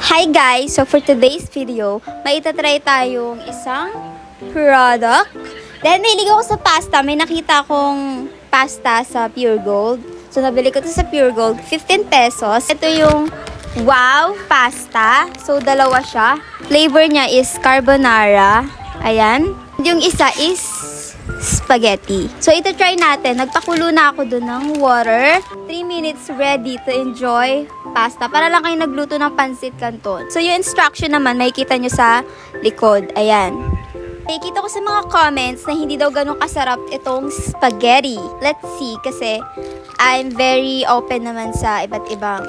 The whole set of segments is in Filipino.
Hi guys! So for today's video, may itatry tayong isang product. Dahil mahilig ako sa pasta, may nakita akong pasta sa Pure Gold. So nabili ko to sa Pure Gold, 15 pesos. Ito yung Wow Pasta. So dalawa siya. Flavor niya is carbonara. Ayan. Yung isa is spaghetti. So ito try natin. Nagpakulo na ako dun ng water. 3 minutes ready to enjoy pasta. Para lang kayo nagluto ng pancit canton. So yung instruction naman, makikita nyo sa likod. Ayan. Nakikita ko sa mga comments na hindi daw ganun kasarap itong spaghetti. Let's see, kasi I'm very open naman sa iba't ibang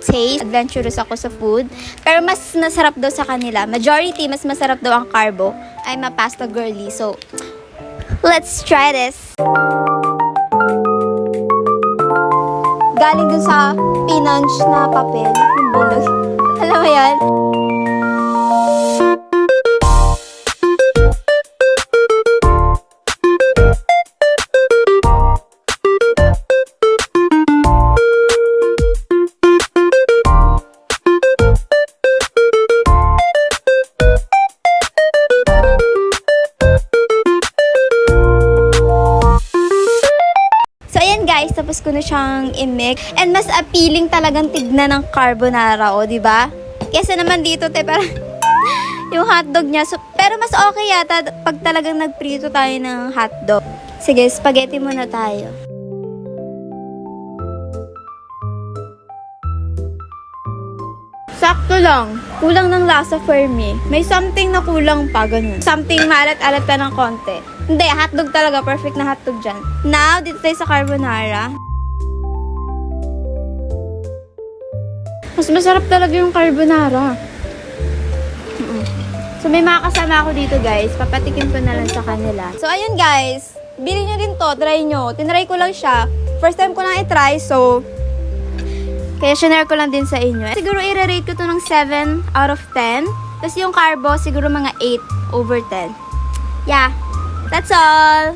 taste. Adventurous ako sa food. Pero mas masarap daw sa kanila. Majority, mas masarap daw ang carbo. I'm a pasta girly. So, let's try this. Galing dun sa pinunch na papel. Yung bilog. Alam mo yan? Guys, tapos ko na siyang i-mix. And mas appealing talagang tignan ng carbonara, o, diba? Kesa naman dito, parang yung hotdog niya. So, pero mas okay yata pag talagang nagprito tayo ng hotdog. Sige, spaghetti muna tayo. Sakto lang. Kulang ng lasa for me. May something na kulang pa, ganun. Something maalat-alat pa ng konti. Hindi, hotdog talaga. Perfect na hotdog dyan. Now, dito tayo sa carbonara. Mas masarap talaga yung carbonara. So, may mga kasama ako dito, guys. Papatikin ko na lang sa kanila. So, ayun, guys. Bili nyo din to. Try nyo. Tinry ko lang siya. First time ko lang i-try, so kaya sinare ko lang din sa inyo. Siguro i-rate ko to ng 7 out of 10. Tapos yung carbo, siguro mga 8 over 10. Yeah, that's all!